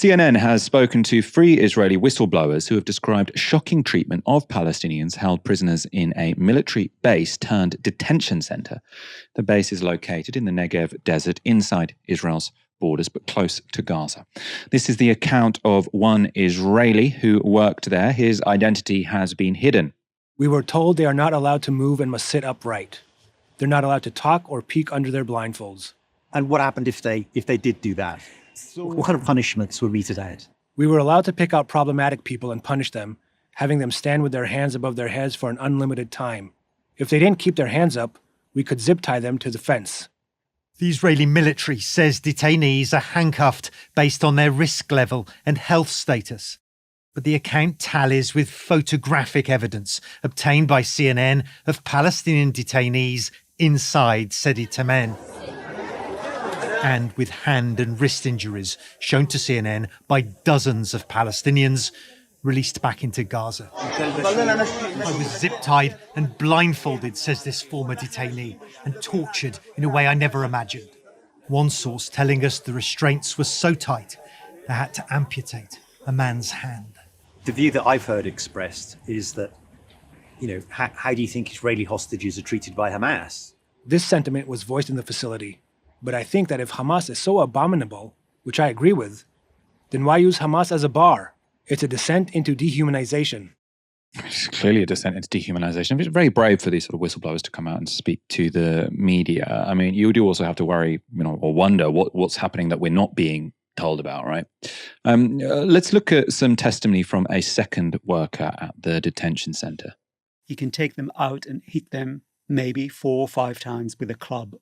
CNN has spoken to 3 Israeli whistleblowers who have described shocking treatment of Palestinians held prisoners in a military base turned detention center. The base is located in the Negev desert inside Israel's borders, but close to Gaza. This is the account of one Israeli who worked there. His identity has been hidden. We were told they are not allowed to move and must sit upright. They're not allowed to talk or peek under their blindfolds. And what happened if they did do that? What kind of punishments were meted out? We were allowed to pick out problematic people and punish them, having them stand with their hands above their heads for an unlimited time. If they didn't keep their hands up, we could zip tie them to the fence. The Israeli military says detainees are handcuffed based on their risk level and health status. But the account tallies with photographic evidence obtained by CNN of Palestinian detainees inside Sidi Taman, and with hand and wrist injuries shown to CNN by dozens of Palestinians released back into Gaza. I was zip-tied and blindfolded, says this former detainee, and tortured in a way I never imagined. One source telling us the restraints were so tight they had to amputate a man's hand. The view that I've heard expressed is that, how do you think Israeli hostages are treated by Hamas? This sentiment was voiced in the facility. But I think that if Hamas is so abominable, which I agree with, then why use Hamas as a bar? It's a descent into dehumanization. It's clearly a descent into dehumanization. It's very brave for these sort of whistleblowers to come out and speak to the media. I mean, you do also have to worry, or wonder what's happening that we're not being told about, right? Let's look at some testimony from a second worker at the detention center. You can take them out and hit them maybe 4 or 5 times with a club.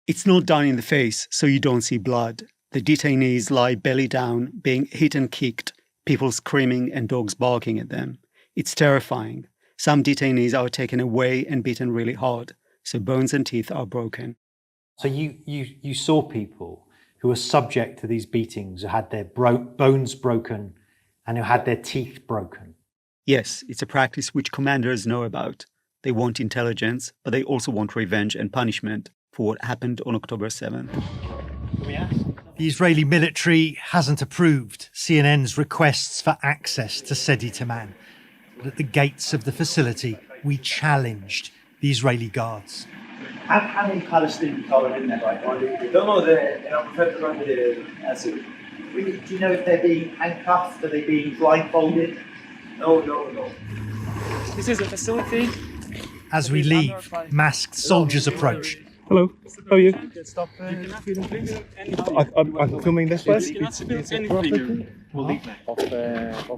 It's not done in the face, so you don't see blood. The detainees lie belly down, being hit and kicked, people screaming and dogs barking at them. It's terrifying. Some detainees are taken away and beaten really hard, so bones and teeth are broken. So you saw people who were subject to these beatings, who had their bones broken and who had their teeth broken? Yes, it's a practice which commanders know about. They want intelligence, but they also want revenge and punishment for what happened on October 7th. The Israeli military hasn't approved CNN's requests for access to Sidi Taman. But at the gates of the facility, we challenged the Israeli guards. How many Palestinians are in there right now? Don't know. I prefer to run the answer. Do you know if they're being handcuffed? Are they being blindfolded? No. This is a facility. As we leave, masked soldiers approach. Hello, how are you? Stop. I'm filming this place. It's a property Of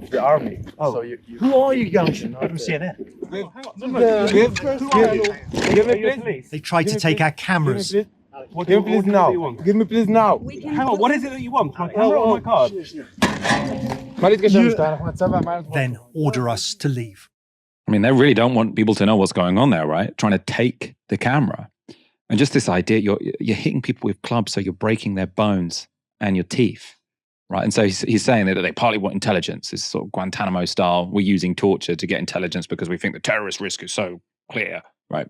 the army. Oh, so who are you guys? I'm from CNN. They tried to take our cameras. Give me please now. Give me please now. Hang on, what is it that you want? My camera or my card? Then order us to leave. I mean, they really don't want people to know what's going on there, right? Trying to take the camera. And just this idea, you're hitting people with clubs, so you're breaking their bones and your teeth, right? And so he's saying that they partly want intelligence. It's sort of Guantanamo style. We're using torture to get intelligence because we think the terrorist risk is so clear, right?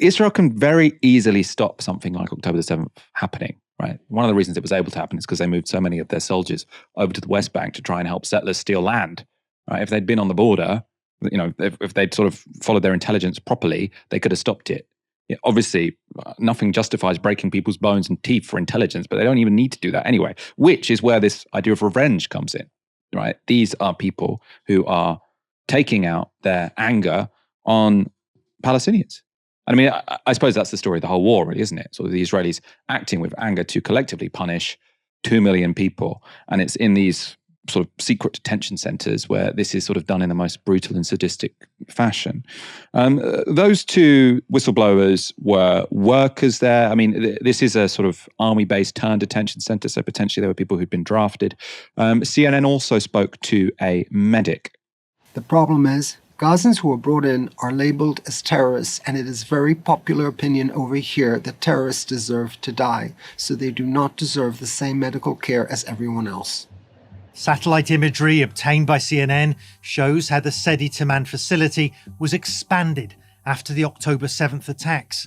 Israel can very easily stop something like October the 7th happening, right? One of the reasons it was able to happen is because they moved so many of their soldiers over to the West Bank to try and help settlers steal land, right? If they'd been on the border, if they'd sort of followed their intelligence properly, they could have stopped it. Obviously, nothing justifies breaking people's bones and teeth for intelligence, but they don't even need to do that anyway, which is where this idea of revenge comes in, right? These are people who are taking out their anger on Palestinians. I mean, I suppose that's the story of the whole war, really, isn't it? So the Israelis acting with anger to collectively punish 2 million people. And it's in these sort of secret detention centers where this is sort of done in the most brutal and sadistic fashion. Those 2 whistleblowers were workers there. I mean, this is a sort of army-based turned detention center, so potentially there were people who'd been drafted. CNN also spoke to a medic. The problem is, Gazans who are brought in are labeled as terrorists, and it is very popular opinion over here that terrorists deserve to die, so they do not deserve the same medical care as everyone else. Satellite imagery obtained by CNN shows how the Sidi Taman facility was expanded after the October 7th attacks,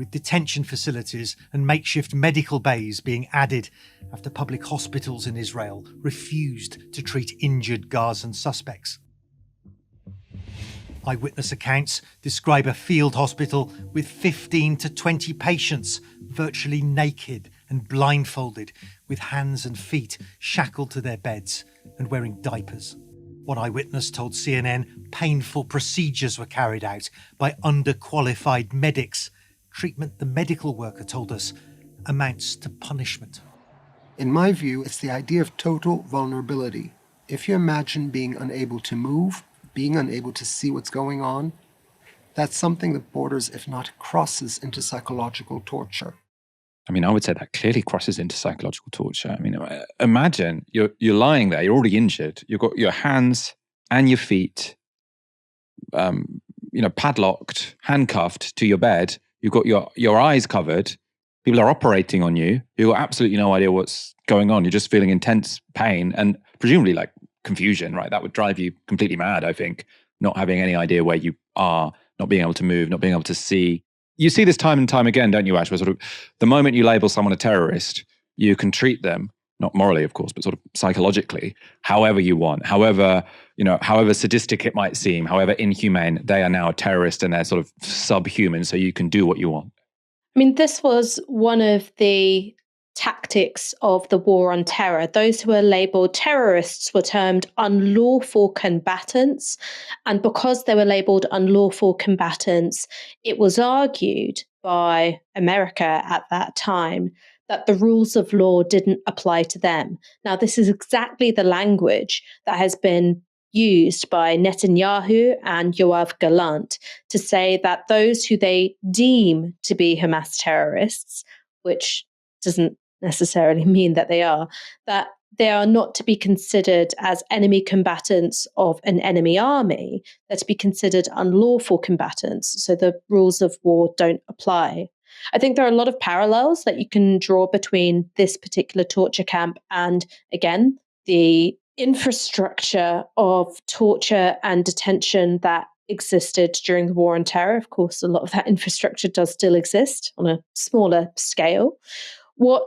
with detention facilities and makeshift medical bays being added after public hospitals in Israel refused to treat injured Gazan suspects. Eyewitness accounts describe a field hospital with 15 to 20 patients, virtually naked and blindfolded, with hands and feet shackled to their beds and wearing diapers. One eyewitness told CNN painful procedures were carried out by underqualified medics. Treatment, the medical worker told us, amounts to punishment. In my view, it's the idea of total vulnerability. If you imagine being unable to move, being unable to see what's going on, that's something that borders, if not crosses, into psychological torture. I mean, I would say that clearly crosses into psychological torture. I mean, imagine you're lying there, you're already injured, you've got your hands and your feet, padlocked, handcuffed to your bed. You've got your eyes covered. People are operating on you. You've got absolutely no idea what's going on. You're just feeling intense pain and presumably like confusion, right? That would drive you completely mad, I think, not having any idea where you are, not being able to move, not being able to see. You see this time and time again, don't you, Ash? Where sort of the moment you label someone a terrorist, you can treat them, not morally, of course, but sort of psychologically, however you want, however sadistic it might seem, however inhumane, they are now a terrorist and they're sort of subhuman, so you can do what you want. I mean, this was one of the tactics of the war on terror. Those who were labeled terrorists were termed unlawful combatants. And because they were labeled unlawful combatants, it was argued by America at that time that the rules of law didn't apply to them. Now, this is exactly the language that has been used by Netanyahu and Yoav Gallant to say that those who they deem to be Hamas terrorists, which doesn't necessarily mean that they are not to be considered as enemy combatants of an enemy army. They're to be considered unlawful combatants. So the rules of war don't apply. I think there are a lot of parallels that you can draw between this particular torture camp and, again, the infrastructure of torture and detention that existed during the war on terror. Of course, a lot of that infrastructure does still exist on a smaller scale. What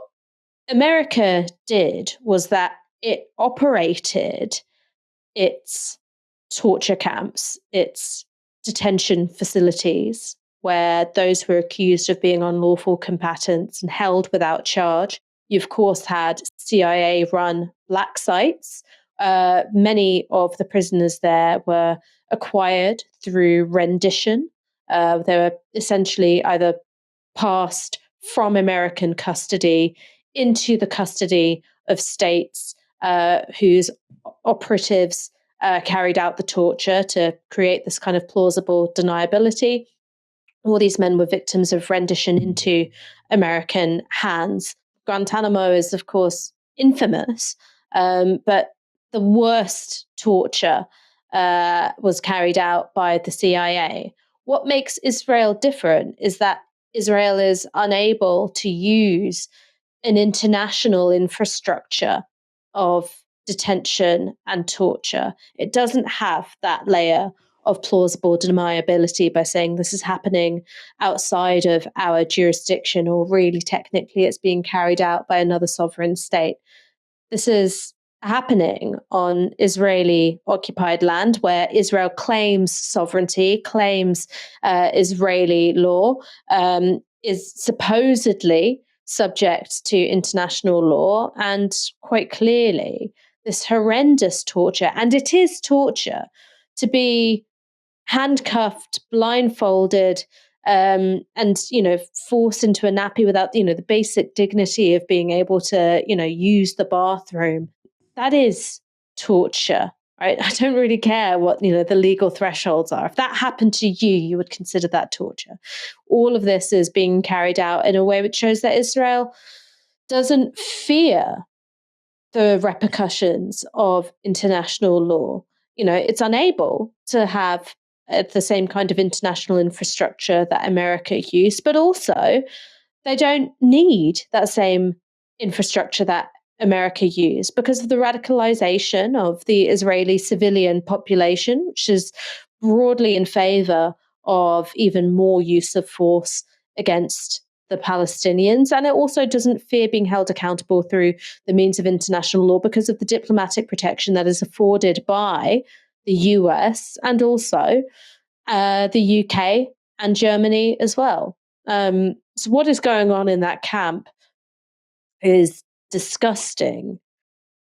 America did was that it operated its torture camps, its detention facilities, where those who were accused of being unlawful combatants and held without charge. You, of course, had CIA-run black sites. Many of the prisoners there were acquired through rendition. They were essentially either passed from American custody into the custody of states whose operatives carried out the torture to create this kind of plausible deniability. All these men were victims of rendition into American hands. Guantanamo is, of course, infamous, but the worst torture was carried out by the CIA. What makes Israel different is that Israel is unable to use an international infrastructure of detention and torture. It doesn't have that layer of plausible deniability by saying this is happening outside of our jurisdiction, or really technically it's being carried out by another sovereign state. This is happening on Israeli occupied land where Israel claims sovereignty, claims Israeli law, is supposedly subject to international law, and quite clearly this horrendous torture, and it is torture, to be handcuffed, blindfolded, and forced into a nappy without the basic dignity of being able to use the bathroom. That is torture, right? I don't really care what the legal thresholds are. If that happened to you, you would consider that torture. All of this is being carried out in a way which shows that Israel doesn't fear the repercussions of international law. It's unable to have the same kind of international infrastructure that America used, but also they don't need that same infrastructure that America used because of the radicalization of the Israeli civilian population, which is broadly in favor of even more use of force against the Palestinians, and it also doesn't fear being held accountable through the means of international law because of the diplomatic protection that is afforded by the US and also the UK and Germany as well. So what is going on in that camp is disgusting.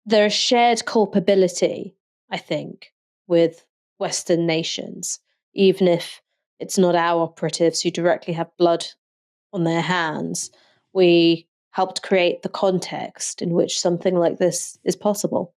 There's shared culpability, I think, with Western nations, even if it's not our operatives who directly have blood on their hands. We helped create the context in which something like this is possible.